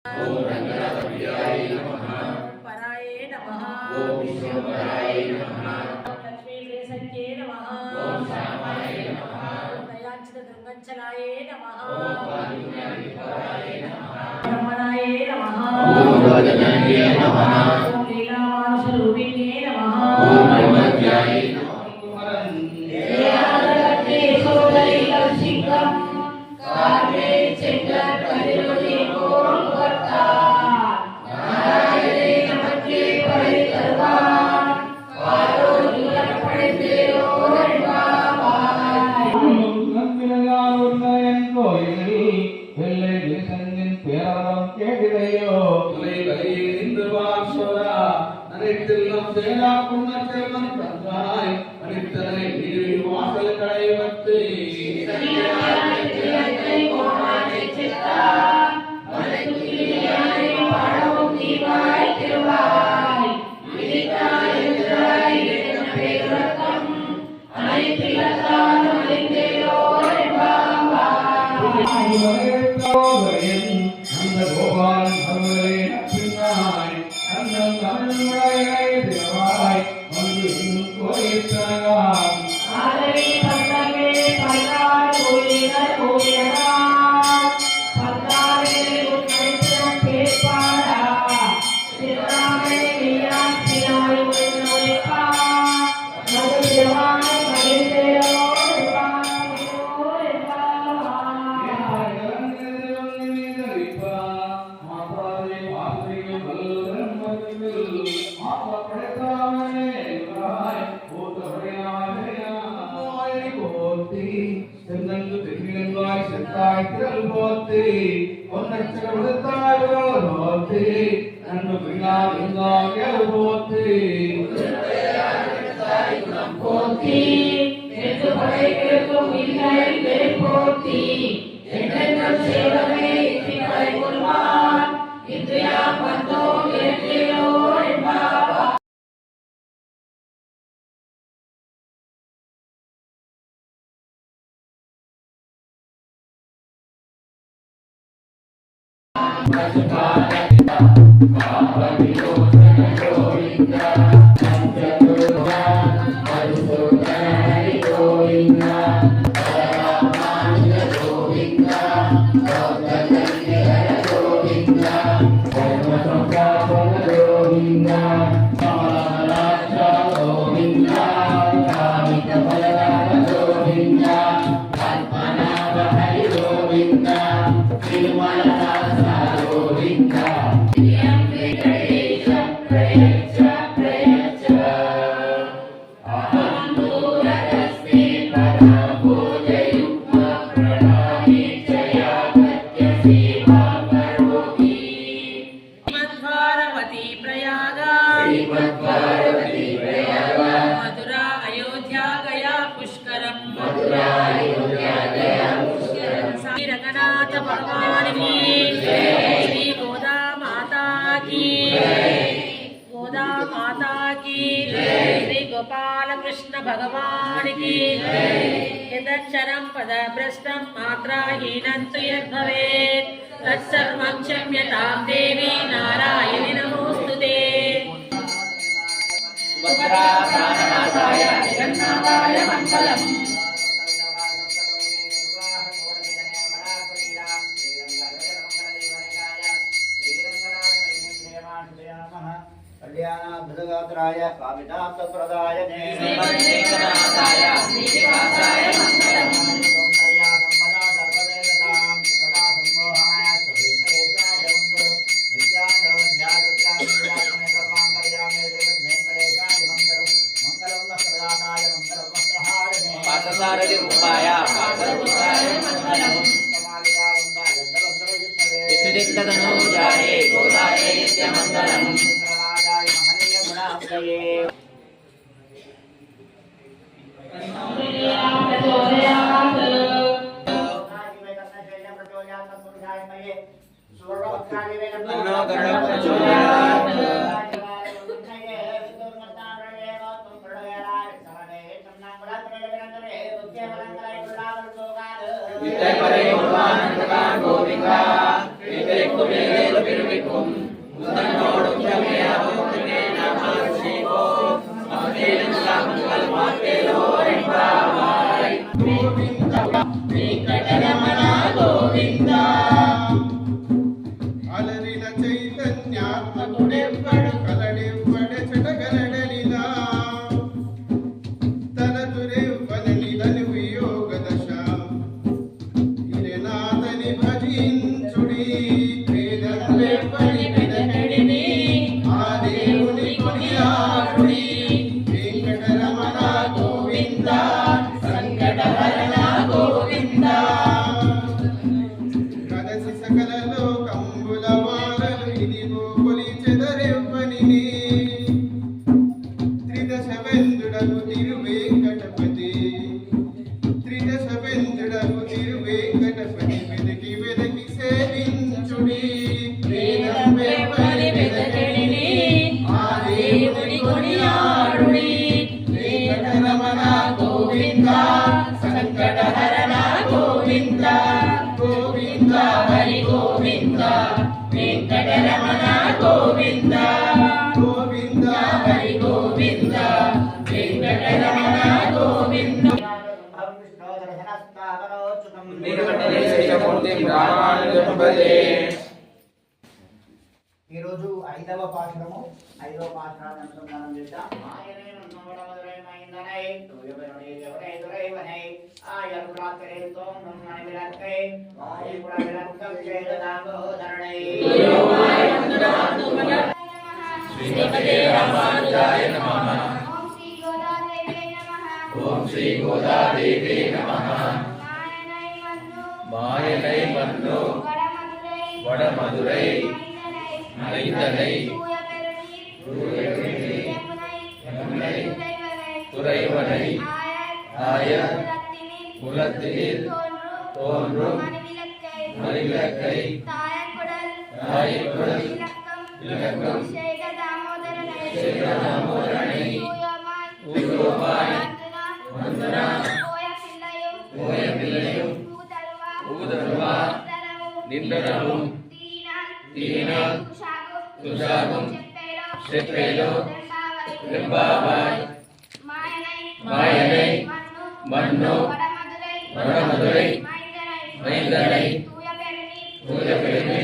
ओम रंगनाथाय नमः। पराय नमः। ओम विश्वपराय नमः। लक्ष्मी प्रेसज्ञे नमः। ओम श्यामाय नमः। दयाचित दुर्गंचलाय नमः। ओम कारुण्याय नमः। ब्रह्मणाय नमः। ओम वदनाय नमः। ओम लीलामानुषरूपिणे नमः। ओम नमस्याय नमः। रंगनाथ भगवान की श्री गोदा माता की गोदा माता की श्री गोपाल कृष्ण भगवान की यदक्षरं पदभ्रष्टं मात्राहीनं तु यद्भवेत् तत्सर्वं क्षम्यतां देवी नारायणि नमोऽस्तुते। प्राणनाथाय जगन्नाथाय मङ्गलम्। कल्याणाभृतगात्राय कामितार्थप्रदायने श्रीमन्वेङ्कटनाथाय श्रीनिवासाय मङ्गलम्। सौन्दर्या सम्पदा सर्वदेवतां सदा सम्मोहाय सुवेङ्कटेशाय वन्दो नित्यानवध्यागत्यामिलात्मने सर्वाङ्गर्यामे जगद्वेङ्कटेशाय मङ्गलम्। मङ्गलं वस्त्रदाताय मङ्गलं वस्त्रहारिणे पार्थसारथिरूपाय मङ्गलम्। कमालिकावन्दाय दलसर्वजिष्णवे विष्णुदिक्ततनूजाय गोदाय नित्यमङ्गलम्। गोविंदा விரும்பிக்கும் உந்தன்னோடும் ஜமேயாவுக்கே நம சிவோம் மமதேனல்லா மங்கள் மாத்தேலோ ரெம்பாவாய் கோவிந்தா வெங்கடரமண கோவிந்தா అలరిన చైతన్యాత్మకుడెవ్వడు కలడెవ్వడ చెడగలడనిలా తనదురెవ్వననిలను వియోగ దశ ఇరనాథని భజించుడి వేదములెవ్వని వెదకడిని ఆ దేవుని కొనియాడుడి వెంకటరమణ గోవింద సంకటహరణ గోవింద కదసి సకల లోకంబుల వారలు ఇదిగో కొలిచెదరెవ్వనిని త్రిదశ వెందుడగు తిరువేంకటపతి త్రిదశ వెందుడగు తిరువేంకటపతి వెదకి వెదకి సేవించుడి వేదం వెవ్వని వెదకడిని ఆ దేవుని కొనియాడుడి వెంకటరమణ గోవింద సంకటహరణ గోవింద గోవింద హరి గోవింద వెంకటరమణ గోవింద గోవింద హరి గోవింద వెంకటరమణ గోవింద నీలకంఠ శేషమూర్తి రామానుజం భజే. ఈరోజు ఐదవ పాఠాన్ని అనుసంధానం చేద్దాం. ఆయనే నన్నోడ మధురై మైందనై తూయబెరుడి దేవుడై దురైవనై ఆయరు రాత్రితో నన్నని విలక్కై వాయుపుర విలక్కం చేదదాంబోధరణై శ్రీమతే రామానుజాయ నమః. ఓం శ్రీ గోదాదేవి నమః. మాయనై మన్ను వడమదురై మైదనై துறைவனை ஆயர் குலத்தில் தோன்றும் மணிவிளக்கை தாயக்குடல் இலக்கம் சேகதாமோதரனை ஊயோமாய் வந்தனா ஓயப்பிள்ளையும் ஊதருவா நின்றனவும் தீனால் துஷாகும் செப்பேலோ வெம்பாவாய் மாயனை மன்னோ வடமதுரை மைந்தனை தூயபெருமை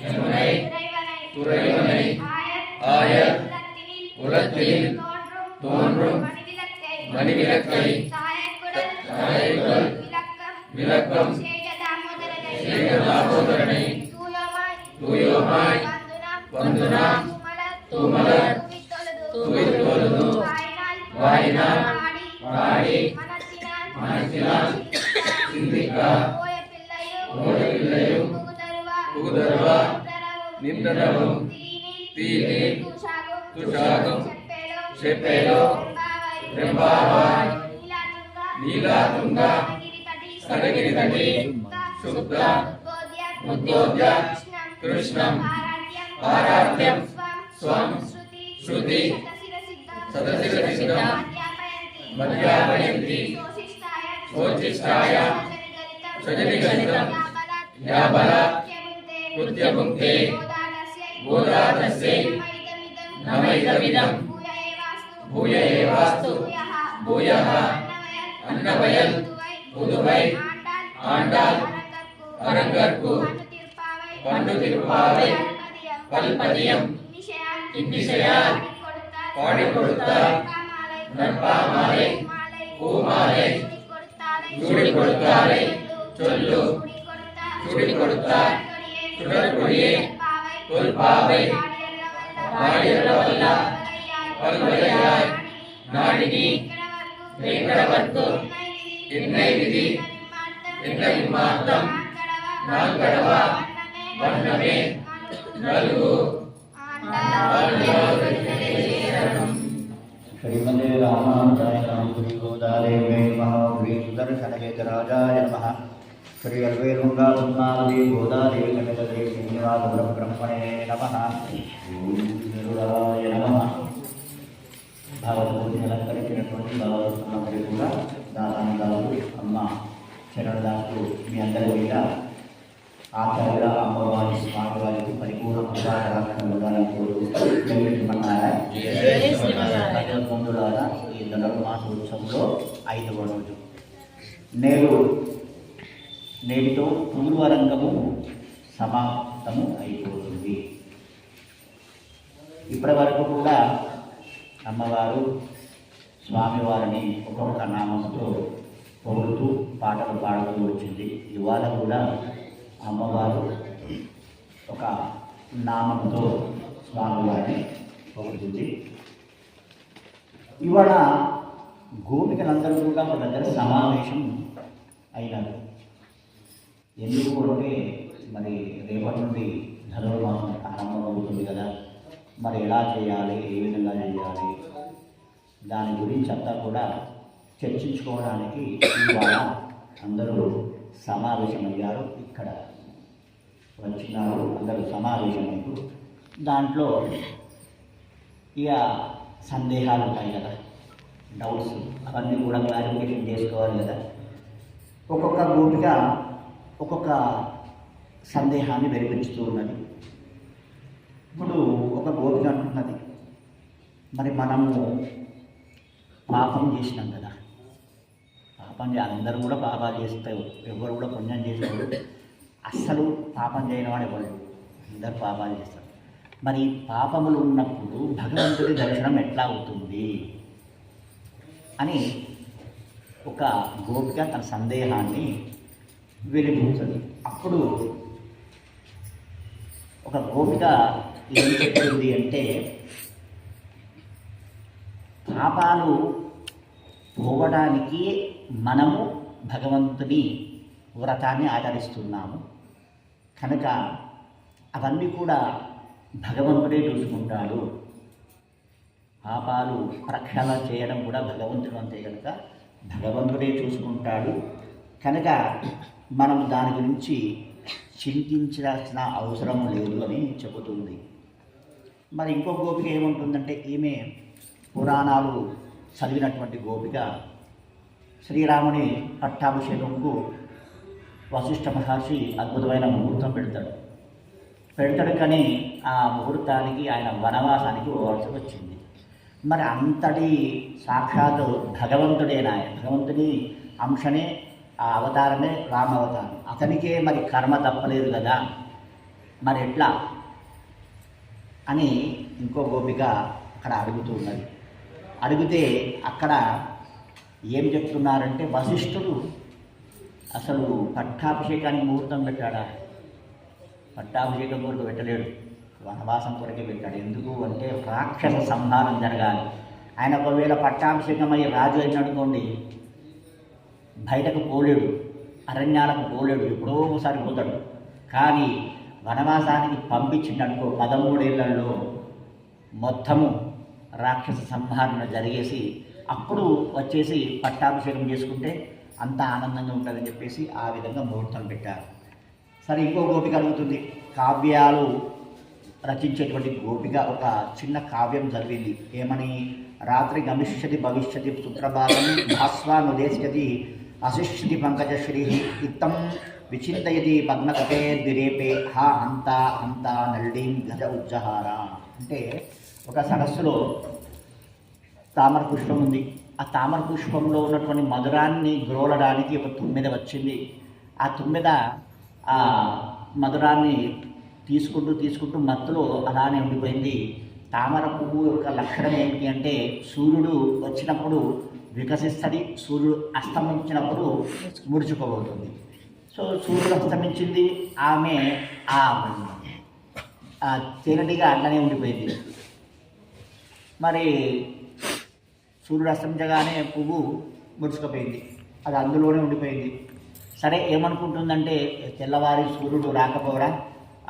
யமுனை துறைவனை ஆயர் குலத்தில் தோன்றும் மணிவிளக்கை தாயக்குடல் விளக்கம் சேகதாமோதரனை தூயோமாய் வந்துனா தூமலர் தூய்தொழுது வாயினால் பாடி மனத்தினால் சிந்திக்கா ஓடவில்லையும் புகுதருவா நின்றனவும் தீனில் துஷாகும் செப்பேலோ ரெம்பாவாய் நீலாதுங்கா సరగిరితటి శుద్ధ ఉద్బోధ్య కృష్ణం ఆరాధ్యం స్వం శృతి సదశిరసిద్ధ మధ్యాపయంతి శోచిష్టాయ సజనిగణితం యాబల కృత్యభుక్తే గోదాతస్యై నమైదమిదం భూయ ఏవాస్తు భూయః అన్నవయల్ புதுவை ஆண்டாள் அரங்கற்கு பண்டு திருப்பாவை பல்பதியம் இன்னிசையால் பாடி கொடுத்தார் நற்பாமாலை பூமாலை சூடி கொடுத்தாரை சொல்லு சூடி கொடுத்தார் சுடற்கொடியே தொல்பாவை பாடியவல்ல பல்வரையாய் நாடினி வெங்கடவர்க்கு என்னை விதி என்ன விமார்த்தம் நான்கடவா வண்ணமே நல்கு श्रीमते रामानुजाय नमः श्री गोदादेवी नमः श्री सुदर्शनहेतराजाय नमः श्री अल्वेलुंगापद्मावती गोदादेवी समेतश्री श्रीनिवासब्रह्मणे नमः गरुडाय नमः భాగవత అలంకరించినటువంటి భాగవతులందరూ కూడా దాదాపు అమ్మ శరణదాసు మీ అందరి మీద ఆచార్య అమ్మవారి స్వామి వారికి భగవంతులారా ఈ ధనుర్మాస ఉత్సవంలో 5వ రోజు నేటితో పూర్వరంగము సమాప్తము అయిపోతుంది. ఇప్పటి వరకు కూడా అమ్మవారు స్వామివారిని ఒక్కొక్క నామంతో పొగుడుతూ పాటలు పాడుతూ వచ్చింది. ఇవాళ కూడా అమ్మవారు ఒక నామంతో స్వామివారిని పొగుడుతుంది. ఇవాళ గోపికలందరూ కూడా ఒక దగ్గర సమావేశం అయినారు. ఎందుకు అంటే మరి రేపటి నుండి ధనుర్మాసం ఆరంభం అవుతుంది కదా, మరి ఎలా చేయాలి, ఏ విధంగా చేయాలి, దాని గురించి అంతా కూడా చర్చించుకోవడానికి ఇవాళ అందరూ సమావేశమయ్యారు. ఇక్కడ వచ్చినారు, అందరూ సమావేశమయ్యారు. దాంట్లో ఇక సందేహాలు ఉంటాయి కదా, డౌట్స్, అవన్నీ కూడా క్లారిఫికేషన్ చేసుకోవాలి కదా. ఒక్కొక్క గోపిక ఒక్కొక్క సందేహాన్ని వెలిపించుతూ ఉన్నది. ఇప్పుడు ఒక గోపిక అంటున్నది, మరి మనము పాపం చేసినాం కదా, అందరూ కూడా పాపాలు చేస్తారు, ఎవరు కూడా పుణ్యం చేస్తారు, అస్సలు పాపం చేయని వాడు ఎవరు, అందరూ పాపాలు చేస్తారు. మరి పాపములు ఉన్నప్పుడు భగవంతుడి దర్శనం ఎట్లా అవుతుంది అని ఒక గోపిక తన సందేహాన్ని వెలిబుచ్చుతుంది. అప్పుడు ఒక గోపిక ఏం చెప్తుంది అంటే, పాపాలు పోవడానికి మనము భగవంతుని వ్రతాన్ని ఆచరిస్తున్నాము కనుక అవన్నీ కూడా భగవంతుడే చూసుకుంటాడు. పాపాలు ప్రక్షాళన చేయడం కూడా భగవంతుడు అంతే కనుక భగవంతుడే చూసుకుంటాడు. కనుక మనం దాని గురించి చింతించాల్సిన అవసరం లేదు అని చెబుతుంది. మరి ఇంకో గోపిక ఏముంటుందంటే, ఈమె పురాణాలు చదివినటువంటి గోపిక శ్రీరాముని పట్టాభిషేకంకు వశిష్ఠ మహర్షి అద్భుతమైన ముహూర్తం పెడతాడు కానీ ఆ ముహూర్తానికి ఆయన వనవాసానికి పోవాల్సి వచ్చింది. మరి అంతటి సాక్షాత్ భగవంతుడేనా, భగవంతుని అంశనే, ఆ అవతారమే రామావతారం, అతనికే మరి కర్మ తప్పలేదు కదా, మరి ఎట్లా అని ఇంకో గోపిక అక్కడ అడుగుతూ ఉన్నది. అడిగితే అక్కడ ఏం చెప్తున్నారంటే, వశిష్ఠుడు అసలు పట్టాభిషేకానికి ముహూర్తం పెట్టాడా? పట్టాభిషేకం కొరకు పెట్టలేడు, వనవాసం కొరకే పెట్టాడు. ఎందుకు అంటే రాక్షస సంహారం జరగాలి. ఆయన ఒకవేళ పట్టాభిషేకం అయ్యి రాజు అయిననుకోండి, బయటకు పోలేడు, అరణ్యాలకు పోలేడు, ఎప్పుడో ఒకసారి పోతాడు. కానీ వనవాసానికి పంపించిండనుకో 13 ఏళ్లలో మొత్తము రాక్షస సంహారణ జరిగేసి అప్పుడు వచ్చేసి పట్టాభిషేకం చేసుకుంటే అంత ఆనందంగా ఉంటుందని చెప్పేసి ఆ విధంగా ముహూర్తం పెట్టారు. సరే, ఇంకో గోపిక అడుగుతుంది. కావ్యాలు రచించేటువంటి గోపిక ఒక చిన్న కావ్యం చదివింది. ఏమని? రాత్రి గమిష్యతి భవిష్యతి సుప్రభాతం భాస్వానుదేశ్యతి అశిష్యతి పంకజశ్రీ ఇత్తం విచింతయతి పద్మకటే ద్విరేపే హా హంత హంత నల్డీం గజ ఉజ్జహార. అంటే ఒక సరస్సులో తామర పుష్పం ఉంది. ఆ తామర పుష్పంలో ఉన్నటువంటి మధురాన్ని గ్రోలడానికి ఒక తుమ్మెద వచ్చింది. ఆ తుమ్మెద ఆ మధురాన్ని తీసుకుంటూ మత్తులో అలానే ఉండిపోయింది. తామర పువ్వు యొక్క లక్షణం ఏమిటి అంటే, సూర్యుడు వచ్చినప్పుడు వికసిస్తుంది, సూర్యుడు అస్తమించినప్పుడు ముడుచుకోబోతుంది. సో సూర్యుడు అస్తమించింది, ఆమె ఆ తేనెటిగా అట్లనే ఉండిపోయింది. మరి సూర్యుడు అస్తమించగానే పువ్వు ముడుచుకుపోయింది, అది అందులోనే ఉండిపోయింది. సరే, ఏమనుకుంటుందంటే, తెల్లవారి సూర్యుడు రాకపోవడా,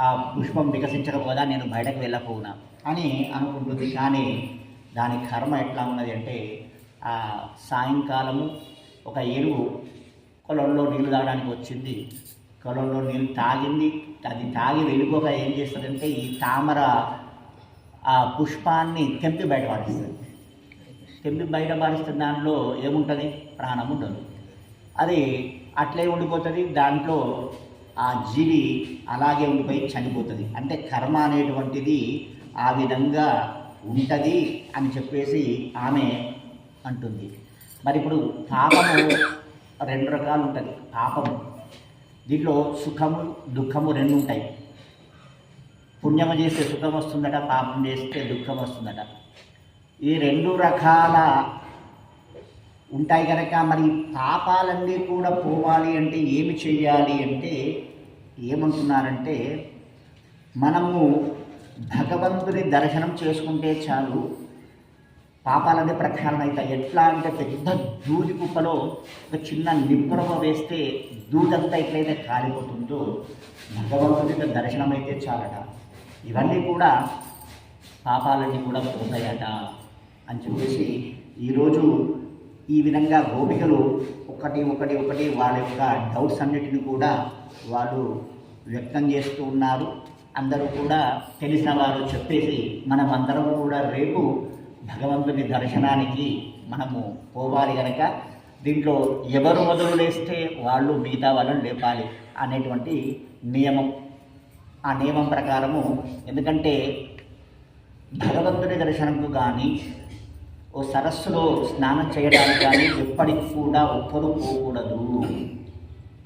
ఆ పుష్పం వికసించకపోదా, నేను బయటకు వెళ్ళకపోవునా అని అనుకుంటుంది. కానీ దాని కర్మ ఎట్లా ఉన్నది అంటే, ఆ సాయంకాలము ఒక ఏనుగు కొలంలో నీళ్లు తాగడానికి వచ్చింది. కొలంలో నీళ్ళు తాగింది. అది తాగి వెళ్ళిపోక ఏం చేస్తుందంటే, ఈ తామర ఆ పుష్పాన్ని తెంపి బయటపడిస్తుంది. తెంపి బయటపడిస్తున్న దాంట్లో ఏముంటుంది? ప్రాణం ఉండదు. అది అట్లే ఉండిపోతుంది. దాంట్లో ఆ ఆ జీవి అలాగే ఉండిపోయి చనిపోతుంది. అంటే కర్మ అనేటువంటిది ఆ విధంగా ఉంటుంది అని చెప్పేసి ఆమె అంటుంది. మరి ఇప్పుడు పాపము 2 రకాలు ఉంటుంది. పాపము దీంట్లో సుఖము దుఃఖము 2 ఉంటాయి. పుణ్యము చేస్తే సుఖం వస్తుందట, పాపం చేస్తే దుఃఖం వస్తుందట. ఈ 2 రకాల ఉంటాయి కనుక మరి పాపాలన్నీ కూడా పోవాలి అంటే ఏమి చెయ్యాలి అంటే ఏమంటున్నారంటే మనము భగవంతుని దర్శనం చేసుకుంటే చాలు పాపాలన్నీ ప్రక్షాళన అవుతాయి. ఎట్లా అంటే పెద్ద దూది కుప్పలో ఒక చిన్న నిప్పురవ వేస్తే దూదంతా ఎట్లయితే కాలిపోతుందో భగవంతుని దర్శనం అయితే చాలట. ఇవన్నీ కూడా పాపాలన్నీ కూడా పోతాయట అని చెప్పేసి ఈరోజు ఈ విధంగా గోపికలు ఒకటి వాళ్ళ యొక్క డౌట్స్ అన్నిటిని కూడా వాళ్ళు వ్యక్తం చేస్తూ ఉన్నారు. అందరూ కూడా తెలిసిన వారు చెప్పేసి మనం అందరం కూడా రేపు భగవంతుని దర్శనానికి మనము పోవాలి కనుక దీంట్లో ఎవరు మొదలు లేస్తే వాళ్ళు మిగతా వాళ్ళని లేపాలి అనేటువంటి నియమం. ఆ నియమం ప్రకారము ఎందుకంటే భగవంతుని దర్శనంకు కానీ ఓ సరస్సులో స్నానం చేయడానికి కానీ ఎప్పటికి కూడా ఒక్కరు పోకూడదు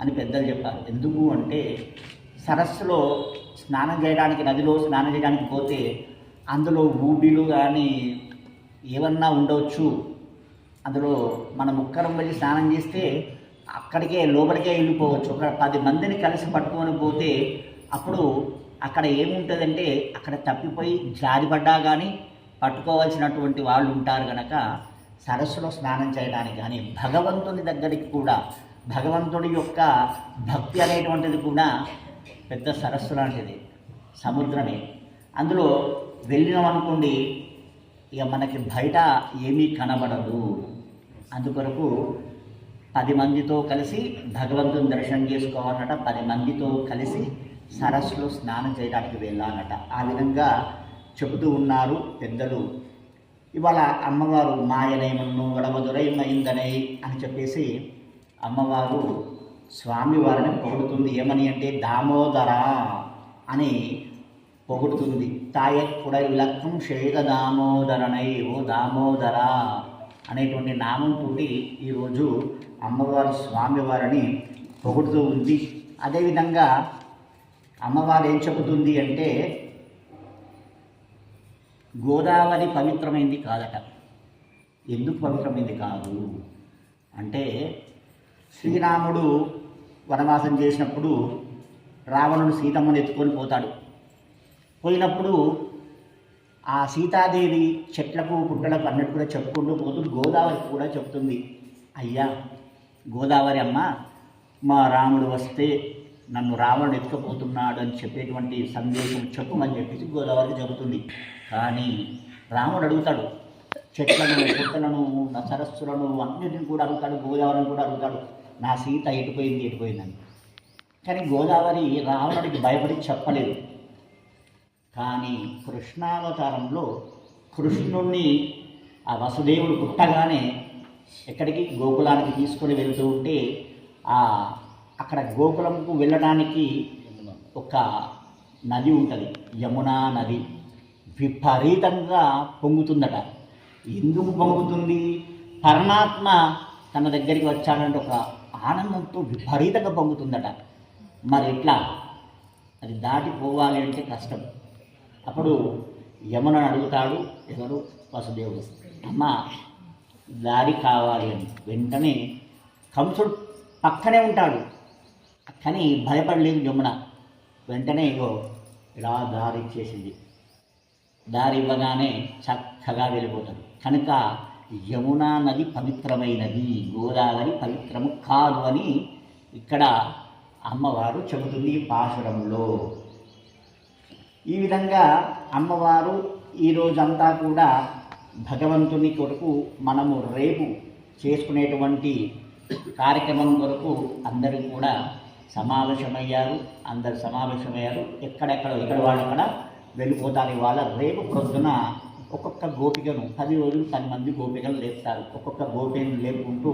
అని పెద్దలు చెప్పారు. ఎందుకు అంటే సరస్సులో స్నానం చేయడానికి, నదిలో స్నానం చేయడానికి పోతే అందులో ఊబిలు కానీ ఏమన్నా ఉండవచ్చు. అందులో మనం ఒక్కరం వెళ్ళి స్నానం చేస్తే అక్కడికే లోపలికే వెళ్ళిపోవచ్చు. ఒక 10 మందిని కలిసి పట్టుకొని పోతే అప్పుడు అక్కడ ఏముంటుందంటే అక్కడ తప్పిపోయి జారిపడ్డా కానీ పట్టుకోవాల్సినటువంటి వాళ్ళు ఉంటారు కనుక సరస్సులో స్నానం చేయడానికి కానీ భగవంతుని దగ్గరికి కూడా భగవంతుడి యొక్క భక్తి అనేటువంటిది కూడా పెద్ద సరస్సు లాంటిది, సముద్రమే. అందులో వెళ్ళినామనుకోండి ఇక మనకి బయట ఏమీ కనబడదు. అందుకొరకు 10 మందితో కలిసి భగవంతుని దర్శనం చేసుకోవాలన్నట. 10 మందితో కలిసి సరస్సులో స్నానం చేయడానికి వెళ్ళాలన్నట. ఆ విధంగా చెబుతూ ఉన్నారు పెద్దలు. ఇవాళ అమ్మవారు మాయనేమన్ను వడమధురైమైందనై అని చెప్పేసి అమ్మవారు స్వామివారిని పొగుడుతుంది. ఏమని అంటే దామోదర అని పొగుడుతుంది. తాయక్కుడ విలక్కం శేగ దామోదరనై, ఓ దామోదర అనేటువంటి నామంతో ఈరోజు అమ్మవారు స్వామివారిని పొగుడుతూ ఉంది. అదేవిధంగా అమ్మవారు ఏం చెబుతుంది అంటే గోదావరి పవిత్రమైంది కాదట. ఎందుకు పవిత్రమైంది కాదు అంటే శ్రీరాముడు వనవాసం చేసినప్పుడు రావణుడు సీతమ్మను ఎత్తుకొని పోతాడు. పోయినప్పుడు ఆ సీతాదేవి చెట్లకు పుట్టలకు అన్నట్టు కూడా చెప్పుకుంటూ పోతూ గోదావరికి కూడా చెప్తుంది, అయ్యా గోదావరి అమ్మ, మా రాముడు వస్తే నన్ను రావణుడు ఎత్తుకుపోతున్నాడు అని చెప్పేటువంటి సందేశం చెప్పమని చెప్పేసి గోదావరికి చెబుతుంది. కానీ రాముడు అడుగుతాడు, చెట్లను పుట్టలను నా సరస్సులను అన్నిటిని కూడా అడుగుతాడు, గోదావరిని కూడా అడుగుతాడు, నా సీత ఎటుపోయిందని. కానీ గోదావరి రావణుడికి భయపడి చెప్పలేదు. కానీ కృష్ణావతారంలో కృష్ణుణ్ణి ఆ వసుదేవుడు పుట్టగానే ఎక్కడికి గోకులానికి తీసుకొని వెళ్తూ ఉంటే అక్కడ గోకులంకు వెళ్ళడానికి ఒక నది ఉంటుంది, యమునా నది. విపరీతంగా పొంగుతుందట. ఎందుకు పొంగుతుంది? పరమాత్మ తన దగ్గరికి వచ్చాడంటే ఒక ఆనందంతో విపరీతంగా పొంగుతుందట. మరి ఎట్లా? అది దాటిపోవాలి అంటే కష్టం. అప్పుడు యమునని అడుగుతాడు ఎవరు? వసుదేవుడు. అమ్మ దారి కావాలి అని. వెంటనే కంసుడు పక్కనే ఉంటాడు కానీ భయపడలేదు యమున. వెంటనే ఇలా దారి ఇచ్చేసింది. దారి ఇవ్వగానే చక్కగా వెళ్ళిపోతాడు. కనుక యమునా నది పవిత్రమైనది, గోదావరి పవిత్రము కాదు అని ఇక్కడ అమ్మవారు చెబుతుంది పాశురంలో. ఈ విధంగా అమ్మవారు ఈరోజంతా కూడా భగవంతుని కొరకు మనము రేపు చేసుకునేటువంటి కార్యక్రమం కొరకు అందరూ కూడా సమావేశమయ్యారు. ఎక్కడెక్కడ ఇక్కడ వాళ్ళు అక్కడ వెళ్ళిపోతారు. ఇవాళ రేపు ప్రొద్దున ఒక్కొక్క గోపికను 10 రోజులు 10 మంది గోపికలు లేపుతారు. ఒక్కొక్క గోపికను లేపుకుంటూ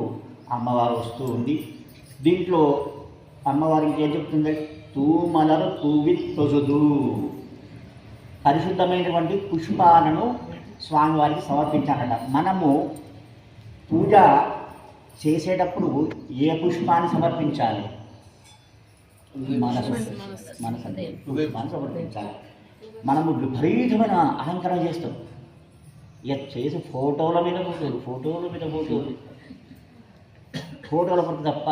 అమ్మవారు వస్తూ ఉంది. దీంట్లో అమ్మవారు ఇంకేం చెప్తుంది? తూమలరు తూవి తొజుదు. పరిశుద్ధమైనటువంటి పుష్పాలను స్వామివారికి సమర్పించాలట. మనము పూజ చేసేటప్పుడు ఏ పుష్పాన్ని సమర్పించాలి? మనసు పుష్పాన్ని సమర్పించాలి. మనము విపరీతమైన అలంకరణ చేస్తాం. ఇక చేసి ఫోటోల మీద ఫోటోల కొరకు తప్ప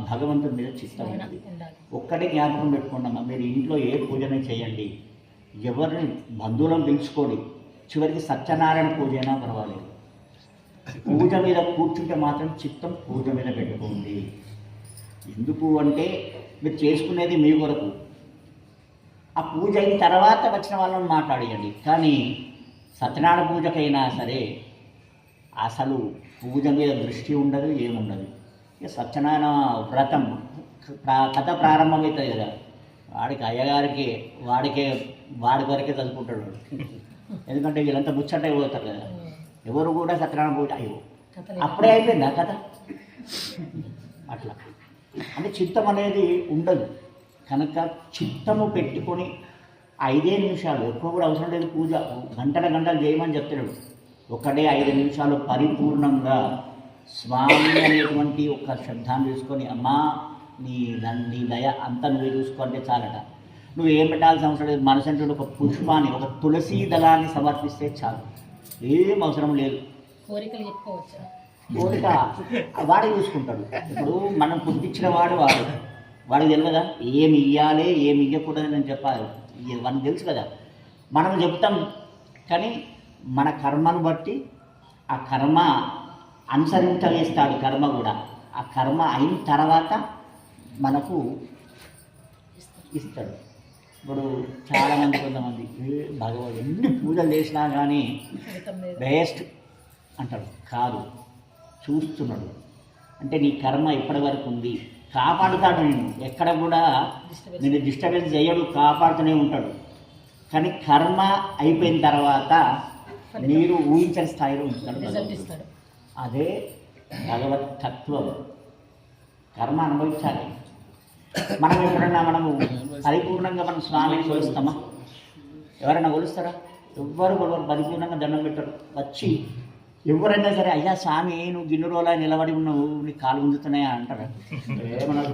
భగవంతుడి మీద చిత్తం ఉన్నది. ఒక్కటే జ్ఞాపకం పెట్టుకోండమ్మా, మీరు ఇంట్లో ఏ పూజనే చేయండి, ఎవరిని బంధువులను పిలుచుకోండి, చివరికి సత్యనారాయణ పూజ అయినా పర్వాలేదు, పూజ మీద కూర్చుంటే మాత్రం చిత్తం పూజ మీద పెట్టుకోండి. ఎందుకు అంటే మీరు చేసుకునేది మీ కొరకు. ఆ పూజ అయిన తర్వాత వచ్చిన వాళ్ళని మాట్లాడియండి. కానీ సత్యనారాయణ పూజకైనా సరే అసలు పూజ మీద దృష్టి ఉండదు, ఏముండదు. ఇక సత్యనారాయణ వ్రతం కథ ప్రారంభమవుతుంది కదా, వాడికి అయ్యగారికి వాడి వరకే చదువుకుంటాడు. ఎందుకంటే వీళ్ళంతా ముచ్చట పోతారు కదా, ఎవరు కూడా సత్యనారాయణ పూజ అయ్యో అప్పుడే అయిపోయింది ఆ కథ. అట్లా అంటే చిత్తం అనేది ఉండదు. కనుక చిత్తము పెట్టుకొని 5 నిమిషాలు, ఎక్కువ కూడా అవసరం లేదు, పూజ గంటలు చేయమని చెప్తున్నాడు. ఒకటే 5 నిమిషాలు పరిపూర్ణంగా స్వామి అనేటువంటి ఒక శ్రద్ధాన్ని తీసుకొని, అమ్మా నీ దయ అంతా నువ్వే చూసుకుంటే చాలట. నువ్వు ఏం పెట్టాల్సిన అవసరం లేదు. మనసు ఒక పుష్పాన్ని, ఒక తులసి దళాన్ని సమర్పిస్తే చాలు, ఏం అవసరం లేదు. కోరికలు చెప్పుకోవచ్చు. కోరిక వాడే చూసుకుంటాడు. ఇప్పుడు మనం పుట్టించిన వాడికి తెలియదా ఏమి ఇవ్వాలి ఏమి ఇవ్వకూడదని నేను చెప్పాలి, మనకు తెలుసు కదా. మనం చెబుతాం కానీ మన కర్మను బట్టి ఆ కర్మ అనుసరించవేస్తాడు. కర్మ కూడా ఆ కర్మ అయిన తర్వాత మనకు ఇస్తాడు. ఇప్పుడు చాలామంది కొంతమంది భగవాన్ ఎన్ని పూజలు చేసినా కానీ బెస్ట్ అంటాడు. కాదు, చూస్తున్నాడు. అంటే నీ కర్మ ఇప్పటి వరకు ఉంది, కాపాడుతాడు. నేను ఎక్కడ కూడా నేను డిస్టర్బెన్స్ చేయడు, కాపాడుతూనే ఉంటాడు. కానీ కర్మ అయిపోయిన తర్వాత మీరు ఊహించని స్థాయిలో ఉంచుతాడు. అదే భగవత్ తత్వం. కర్మ అనుభవించాలి. మనం ఎప్పుడన్నా మనము పరిపూర్ణంగా మనం స్వామిని కొలుస్తామా? ఎవరైనా కొలుస్తారా? ఎవ్వరు కొలవరు. పరిపూర్ణంగా దండం పెట్టరు. వచ్చి ఎవరైనా సరే, అయ్యా స్వామి నువ్వు గిన్నె రోజులా నిలబడి ఉన్నావు, నీ కాలు గుంజుతున్నాయా అంటారా? ఏమన్నారు?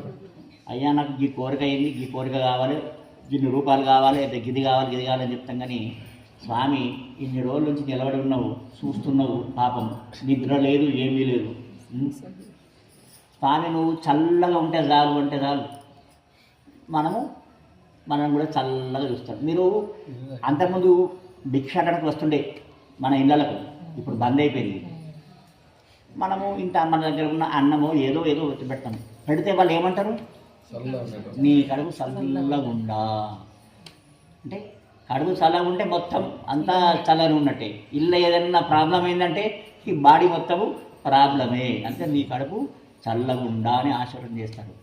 అయ్యా నాకు ఈ కోరిక అయింది, ఈ కోరిక కావాలి, ఇన్ని రూపాయలు కావాలి, గిది కావాలని చెప్తాం. కానీ స్వామి ఇన్ని రోజుల నుంచి నిలబడి ఉన్నావు, చూస్తున్నావు, పాపం నిద్ర లేదు, ఏమీ లేదు. స్వామి నువ్వు చల్లగా ఉంటే చాలు మనం కూడా చల్లగా చూస్తాం. మీరు అంతకుముందు భిక్షాటనకు వస్తుండే మన ఇళ్ళకు, ఇప్పుడు బంద్ అయిపోయింది. మనము ఇంత మన దగ్గర ఉన్న అన్నమో ఏదో వచ్చి పెడతాం. పెడితే వాళ్ళు ఏమంటారు? నీ కడుపు చల్లగా ఉండా. అంటే కడుపు చల్లగా ఉంటే మొత్తం అంతా చల్లగా ఉన్నట్టే. ఇల్లు ఏదైనా ప్రాబ్లం ఏంటంటే ఈ బాడీ మొత్తము ప్రాబ్లమే. అంటే నీ కడుపు చల్లగా ఉండా అని ఆశీర్వాదం చేస్తారు.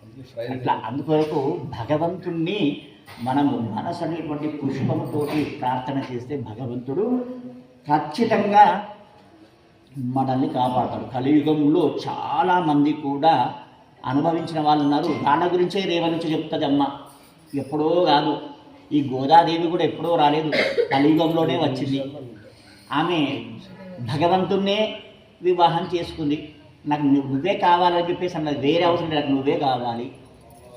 అట్లా అందుకొరకు భగవంతుణ్ణి మనము మనసు అనేటువంటి పుష్పముతోటి ప్రార్థన చేస్తే భగవంతుడు ఖచ్చితంగా మనల్ని కాపాడతాడు. కలియుగంలో చాలామంది కూడా అనుభవించిన వాళ్ళు ఉన్నారు. వాళ్ళ గురించే రేవ నుంచి చెప్తుంది అమ్మ. ఎప్పుడో కాదు, ఈ గోదాదేవి కూడా ఎప్పుడో రాలేదు, కలియుగంలోనే వచ్చింది. ఆమె భగవంతున్నే వివాహం చేసుకుంది. నాకు నువ్వే కావాలని చెప్పేసి అన్నది, వేరే అవసరం లేదు, నాకు నువ్వే కావాలి,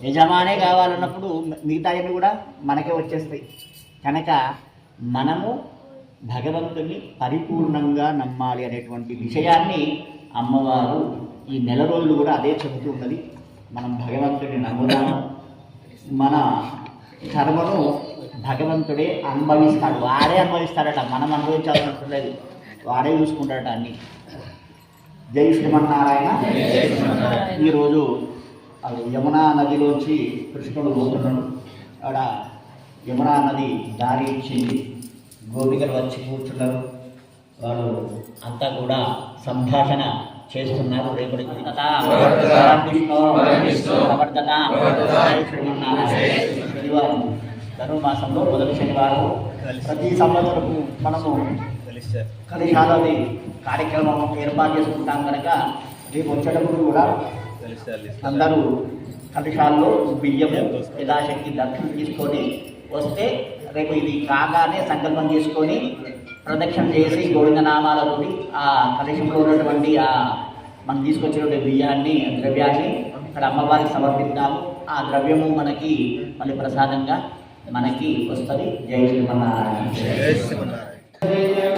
యజమానే కావాలన్నప్పుడు మిగతా అన్నీ కూడా మనకే వచ్చేస్తాయి. కనుక మనము భగవంతుని పరిపూర్ణంగా నమ్మాలి అనేటువంటి విషయాన్ని అమ్మవారు ఈ నెల రోజులు కూడా అదే చెబుతూ ఉన్నది. మనం భగవంతుని నమ్ముదాము, మన కర్మను భగవంతుడే అనుభవిస్తాడు, వాడే అనుభవిస్తాడట, మనం అనుభవించాల్సిన లేదు, వాడే చూసుకుంటాడట అన్ని. జై శ్రీమన్నారాయణ. ఈరోజు అది యమునా నదిలోంచి కృష్ణుడు పోతున్నాడు. అక్కడ యమునా నది దారి ఇచ్చింది, గోపికలు వచ్చి కూర్చున్నారు. వాళ్ళు అంతా కూడా సంభాషణ చేస్తున్నారు. రేపటి శనివారం ధనుర్మాసంలో మొదటి శనివారం ప్రతి సంవత్సరం మనము కలిశాలని కార్యక్రమం ఏర్పాటు చేసుకుంటాం. కనుక రేపు వచ్చేటప్పుడు కూడా అందరూ కలశాల్లో బియ్యము యథాశక్తి దక్షిణ తీసుకొని వస్తే రేపు ఇది కాగానే సంకల్పం చేసుకొని ప్రదక్షిణ చేసి గోవింద నామాలతోటి ఆ కలశంలో ఉన్నటువంటి ఆ మనం తీసుకొచ్చినటువంటి బియ్యాన్ని ద్రవ్యాన్ని ఇక్కడ అమ్మవారికి సమర్పిస్తాము. ఆ ద్రవ్యము మనకి మళ్ళీ ప్రసాదంగా మనకి వస్తుంది. జై శ్రీమన్నారాయణ. జయ